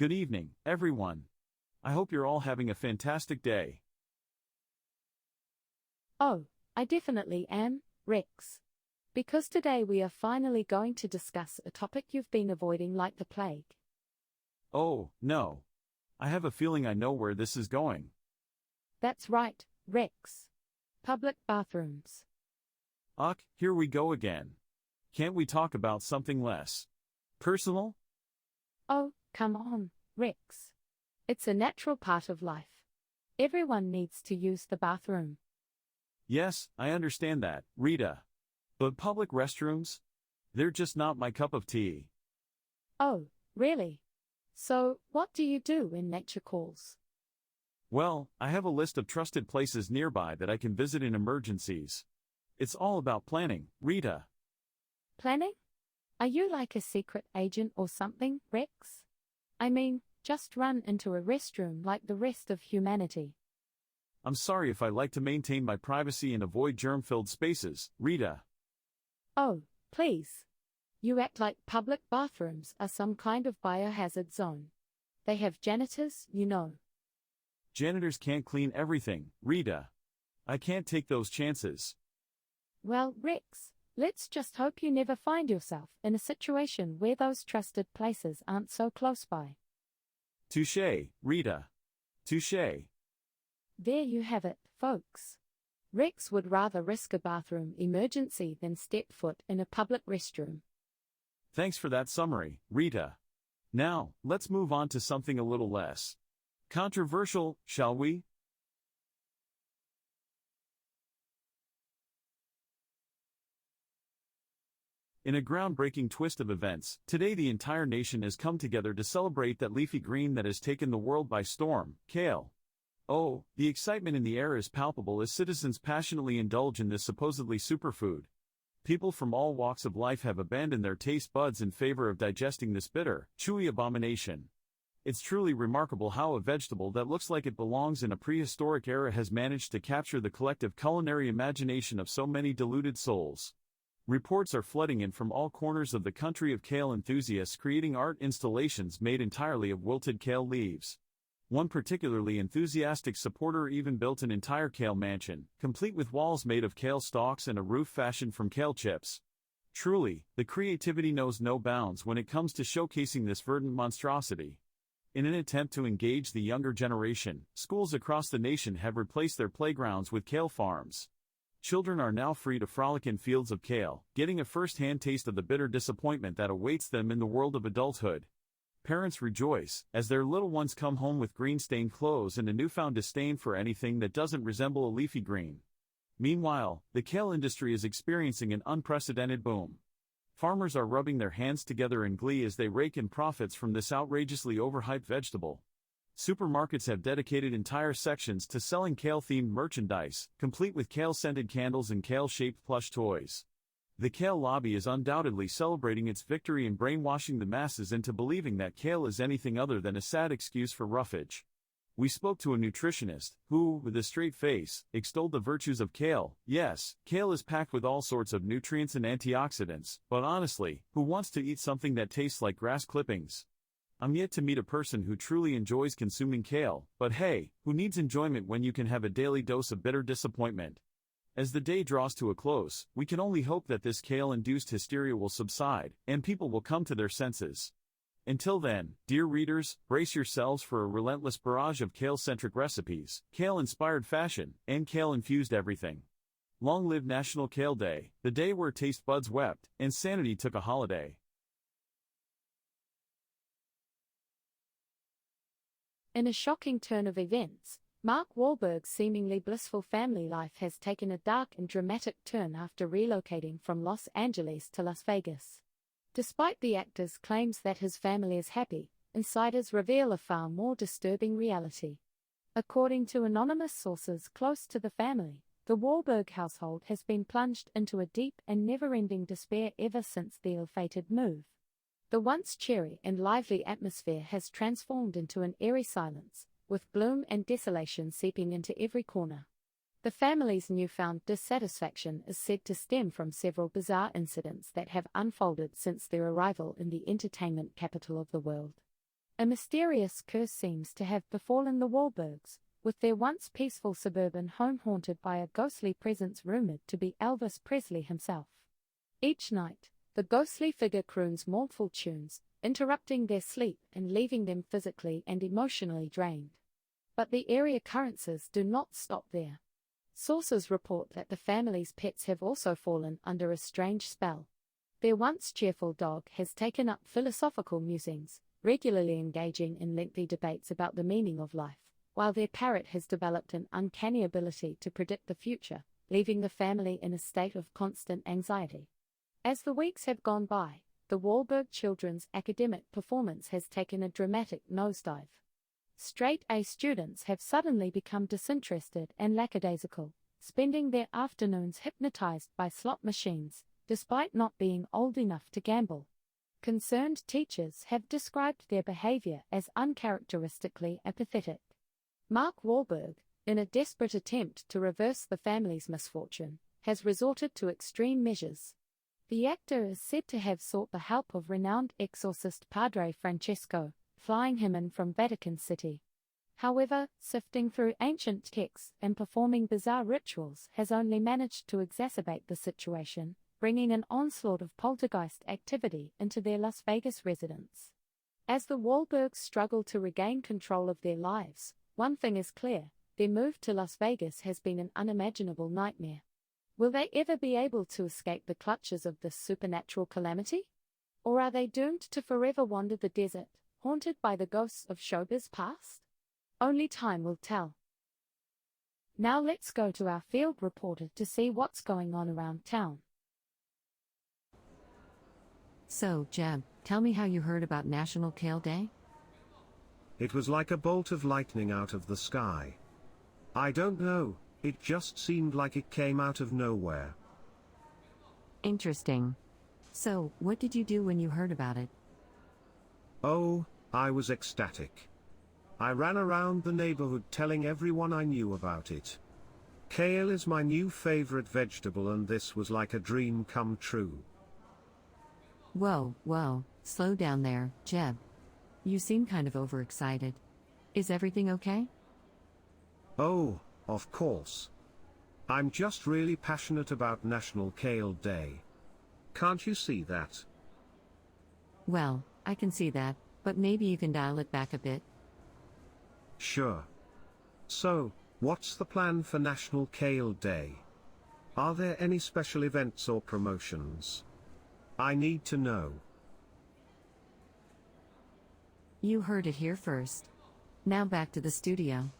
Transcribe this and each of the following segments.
Good evening, everyone. I hope you're all having a fantastic day. Oh, I definitely am, Rex. Because today we are finally going to discuss a topic you've been avoiding like the plague. Oh, no. I have a feeling I know where this is going. That's right, Rex. Public bathrooms. Ugh, here we go again. Can't we talk about something less personal? Oh, come on, Rex. It's a natural part of life. Everyone needs to use the bathroom. Yes, I understand that, Rita. But public restrooms? They're just not my cup of tea. Oh, really? So, what do you do when nature calls? Well, I have a list of trusted places nearby that I can visit in emergencies. It's all about planning, Rita. Planning? Are you like a secret agent or something, Rex? I mean, just run into a restroom like the rest of humanity. I'm sorry if I like to maintain my privacy and avoid germ-filled spaces, Rita. Oh, please. You act like public bathrooms are some kind of biohazard zone. They have janitors, you know. Janitors can't clean everything, Rita. I can't take those chances. Well, Rex, let's just hope you never find yourself in a situation where those trusted places aren't so close by. Touché, Rita. Touché. There you have it, folks. Rex would rather risk a bathroom emergency than step foot in a public restroom. Thanks for that summary, Rita. Now, let's move on to something a little less controversial, shall we? In a groundbreaking twist of events, today the entire nation has come together to celebrate that leafy green that has taken the world by storm, kale. Oh, the excitement in the air is palpable as citizens passionately indulge in this supposedly superfood. People from all walks of life have abandoned their taste buds in favor of digesting this bitter, chewy abomination. It's truly remarkable how a vegetable that looks like it belongs in a prehistoric era has managed to capture the collective culinary imagination of so many deluded souls. Reports are flooding in from all corners of the country of kale enthusiasts creating art installations made entirely of wilted kale leaves. One particularly enthusiastic supporter even built an entire kale mansion, complete with walls made of kale stalks and a roof fashioned from kale chips. Truly, the creativity knows no bounds when it comes to showcasing this verdant monstrosity. In an attempt to engage the younger generation, schools across the nation have replaced their playgrounds with kale farms. Children are now free to frolic in fields of kale, getting a first-hand taste of the bitter disappointment that awaits them in the world of adulthood. Parents rejoice as their little ones come home with green-stained clothes and a newfound disdain for anything that doesn't resemble a leafy green. Meanwhile, the kale industry is experiencing an unprecedented boom. Farmers are rubbing their hands together in glee as they rake in profits from this outrageously overhyped vegetable. Supermarkets have dedicated entire sections to selling kale-themed merchandise, complete with kale-scented candles and kale-shaped plush toys. The kale lobby is undoubtedly celebrating its victory in brainwashing the masses into believing that kale is anything other than a sad excuse for roughage. We spoke to a nutritionist, who, with a straight face, extolled the virtues of kale. Yes, kale is packed with all sorts of nutrients and antioxidants, but honestly, who wants to eat something that tastes like grass clippings? I'm yet to meet a person who truly enjoys consuming kale, but hey, who needs enjoyment when you can have a daily dose of bitter disappointment? As the day draws to a close, we can only hope that this kale-induced hysteria will subside, and people will come to their senses. Until then, dear readers, brace yourselves for a relentless barrage of kale-centric recipes, kale-inspired fashion, and kale-infused everything. Long live National Kale Day, the day where taste buds wept, and sanity took a holiday. In a shocking turn of events, Mark Wahlberg's seemingly blissful family life has taken a dark and dramatic turn after relocating from Los Angeles to Las Vegas. Despite the actor's claims that his family is happy, insiders reveal a far more disturbing reality. According to anonymous sources close to the family, the Wahlberg household has been plunged into a deep and never-ending despair ever since the ill-fated move. The once cheery and lively atmosphere has transformed into an eerie silence, with gloom and desolation seeping into every corner. The family's newfound dissatisfaction is said to stem from several bizarre incidents that have unfolded since their arrival in the entertainment capital of the world. A mysterious curse seems to have befallen the Wahlbergs, with their once peaceful suburban home haunted by a ghostly presence rumored to be Elvis Presley himself. Each night, the ghostly figure croons mournful tunes, interrupting their sleep and leaving them physically and emotionally drained. But the eerie occurrences do not stop there. Sources report that the family's pets have also fallen under a strange spell. Their once cheerful dog has taken up philosophical musings, regularly engaging in lengthy debates about the meaning of life, while their parrot has developed an uncanny ability to predict the future, leaving the family in a state of constant anxiety. As the weeks have gone by, the Wahlberg children's academic performance has taken a dramatic nosedive. Straight-A students have suddenly become disinterested and lackadaisical, spending their afternoons hypnotized by slot machines, despite not being old enough to gamble. Concerned teachers have described their behavior as uncharacteristically apathetic. Mark Wahlberg, in a desperate attempt to reverse the family's misfortune, has resorted to extreme measures. The actor is said to have sought the help of renowned exorcist Padre Francesco, flying him in from Vatican City. However, sifting through ancient texts and performing bizarre rituals has only managed to exacerbate the situation, bringing an onslaught of poltergeist activity into their Las Vegas residence. As the Wahlbergs struggle to regain control of their lives, one thing is clear: their move to Las Vegas has been an unimaginable nightmare. Will they ever be able to escape the clutches of this supernatural calamity? Or are they doomed to forever wander the desert, haunted by the ghosts of showbiz past? Only time will tell. Now let's go to our field reporter to see what's going on around town. So, Jeb, tell me how you heard about National Kale Day? It was like a bolt of lightning out of the sky. I don't know, it just seemed like it came out of nowhere. Interesting. So, what did you do when you heard about it? Oh, I was ecstatic. I ran around the neighborhood telling everyone I knew about it. Kale is my new favorite vegetable, and this was like a dream come true. Whoa, slow down there, Jeb. You seem kind of overexcited. Is everything okay? Oh, of course. I'm just really passionate about National Kale Day. Can't you see that? Well, I can see that, but maybe you can dial it back a bit. Sure. So, what's the plan for National Kale Day? Are there any special events or promotions? I need to know. You heard it here first. Now back to the studio.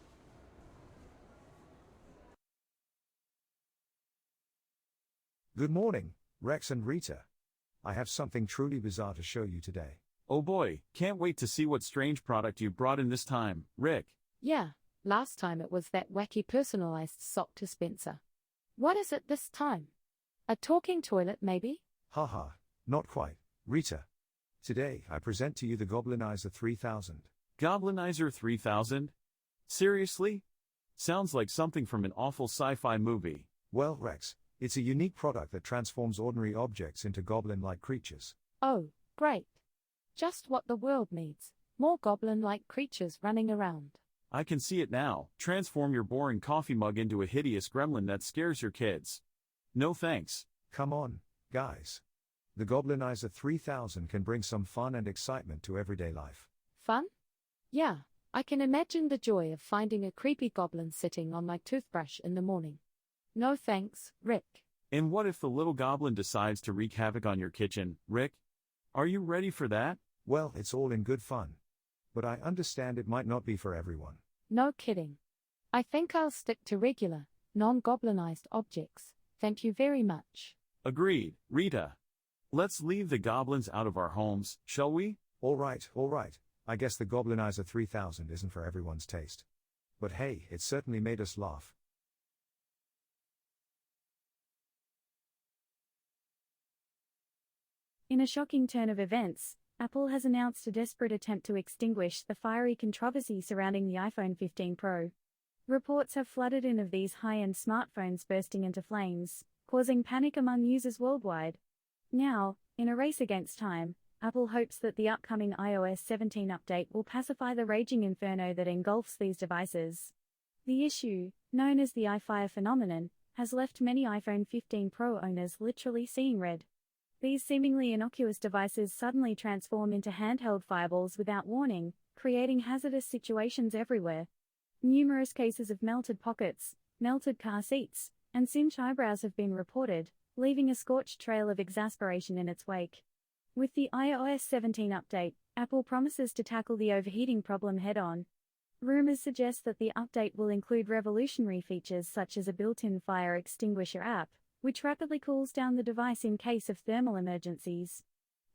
Good morning, Rex and Rita. I have something truly bizarre to show you today. Oh boy, can't wait to see what strange product you brought in this time, Rick. Yeah, last time it was that wacky personalized sock dispenser. What is it this time? A talking toilet, maybe? Haha, not quite, Rita. Today, I present to you the Goblinizer 3000. Goblinizer 3000? Seriously? Sounds like something from an awful sci-fi movie. Well, Rex, it's a unique product that transforms ordinary objects into goblin-like creatures. Oh, great. Just what the world needs. More goblin-like creatures running around. I can see it now. Transform your boring coffee mug into a hideous gremlin that scares your kids. No thanks. Come on, guys. The Goblinizer 3000 can bring some fun and excitement to everyday life. Fun? Yeah, I can imagine the joy of finding a creepy goblin sitting on my toothbrush in the morning. No thanks, Rick. And what if the little goblin decides to wreak havoc on your kitchen, Rick? Are you ready for that? Well, it's all in good fun. But I understand it might not be for everyone. No kidding. I think I'll stick to regular, non-goblinized objects. Thank you very much. Agreed, Rita. Let's leave the goblins out of our homes, shall we? All right. I guess the Goblinizer 3000 isn't for everyone's taste. But hey, it certainly made us laugh. In a shocking turn of events, Apple has announced a desperate attempt to extinguish the fiery controversy surrounding the iPhone 15 Pro. Reports have flooded in of these high-end smartphones bursting into flames, causing panic among users worldwide. Now, in a race against time, Apple hopes that the upcoming iOS 17 update will pacify the raging inferno that engulfs these devices. The issue, known as the iFire phenomenon, has left many iPhone 15 Pro owners literally seeing red. These seemingly innocuous devices suddenly transform into handheld fireballs without warning, creating hazardous situations everywhere. Numerous cases of melted pockets, melted car seats, and singed eyebrows have been reported, leaving a scorched trail of exasperation in its wake. With the iOS 17 update, Apple promises to tackle the overheating problem head-on. Rumors suggest that the update will include revolutionary features such as a built-in fire extinguisher app, which rapidly cools down the device in case of thermal emergencies.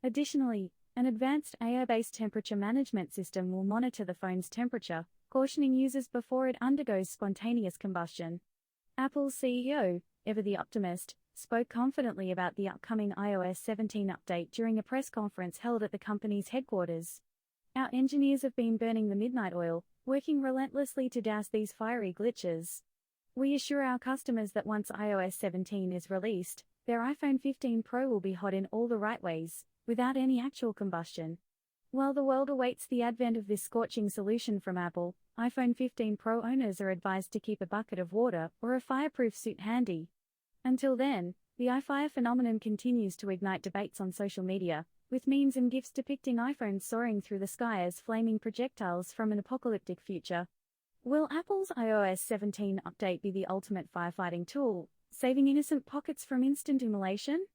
Additionally, an advanced AI-based temperature management system will monitor the phone's temperature, cautioning users before it undergoes spontaneous combustion. Apple's CEO, ever the optimist, spoke confidently about the upcoming iOS 17 update during a press conference held at the company's headquarters. "Our engineers have been burning the midnight oil, working relentlessly to douse these fiery glitches. We assure our customers that once iOS 17 is released, their iPhone 15 Pro will be hot in all the right ways, without any actual combustion." While the world awaits the advent of this scorching solution from Apple, iPhone 15 Pro owners are advised to keep a bucket of water or a fireproof suit handy. Until then, the iFire phenomenon continues to ignite debates on social media, with memes and GIFs depicting iPhones soaring through the sky as flaming projectiles from an apocalyptic future. Will Apple's iOS 17 update be the ultimate firefighting tool, saving innocent pockets from instant immolation?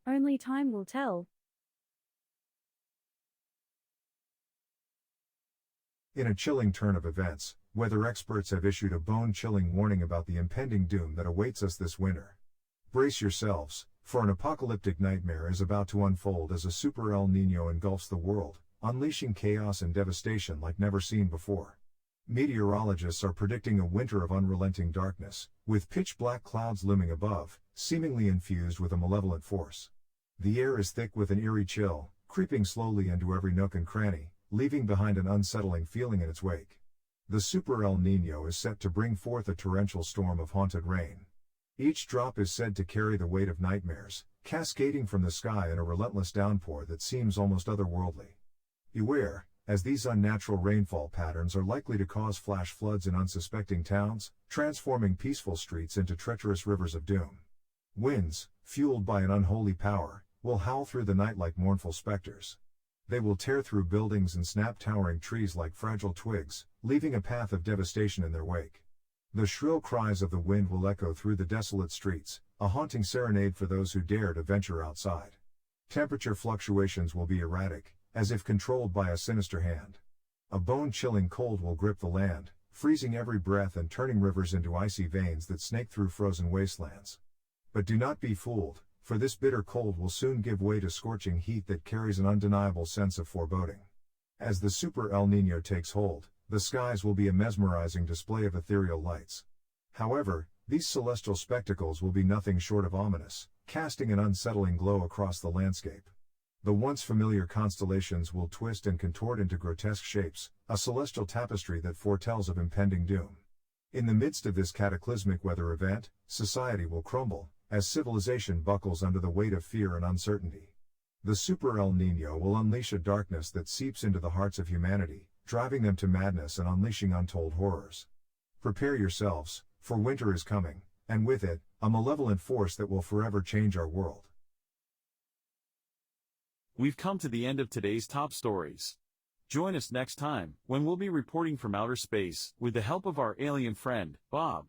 Only time will tell. In a chilling turn of events, weather experts have issued a bone-chilling warning about the impending doom that awaits us this winter. Brace yourselves, for an apocalyptic nightmare is about to unfold as a Super El Niño engulfs the world, unleashing chaos and devastation like never seen before. Meteorologists are predicting a winter of unrelenting darkness, with pitch-black clouds looming above, seemingly infused with a malevolent force. The air is thick with an eerie chill, creeping slowly into every nook and cranny, leaving behind an unsettling feeling in its wake. The Super El Niño is set to bring forth a torrential storm of haunted rain. Each drop is said to carry the weight of nightmares, cascading from the sky in a relentless downpour that seems almost otherworldly. Beware, as these unnatural rainfall patterns are likely to cause flash floods in unsuspecting towns, transforming peaceful streets into treacherous rivers of doom. Winds, fueled by an unholy power, will howl through the night like mournful specters. They will tear through buildings and snap towering trees like fragile twigs, leaving a path of devastation in their wake. The shrill cries of the wind will echo through the desolate streets, a haunting serenade for those who dare to venture outside. Temperature fluctuations will be erratic, as if controlled by a sinister hand. A bone-chilling cold will grip the land, freezing every breath and turning rivers into icy veins that snake through frozen wastelands. But do not be fooled, for this bitter cold will soon give way to scorching heat that carries an undeniable sense of foreboding. As the Super El Niño takes hold, the skies will be a mesmerizing display of ethereal lights. However, these celestial spectacles will be nothing short of ominous, casting an unsettling glow across the landscape. The once familiar constellations will twist and contort into grotesque shapes, a celestial tapestry that foretells of impending doom. In the midst of this cataclysmic weather event, society will crumble, as civilization buckles under the weight of fear and uncertainty. The Super El Niño will unleash a darkness that seeps into the hearts of humanity, driving them to madness and unleashing untold horrors. Prepare yourselves, for winter is coming, and with it, a malevolent force that will forever change our world. We've come to the end of today's top stories. Join us next time, when we'll be reporting from outer space, with the help of our alien friend, Bob.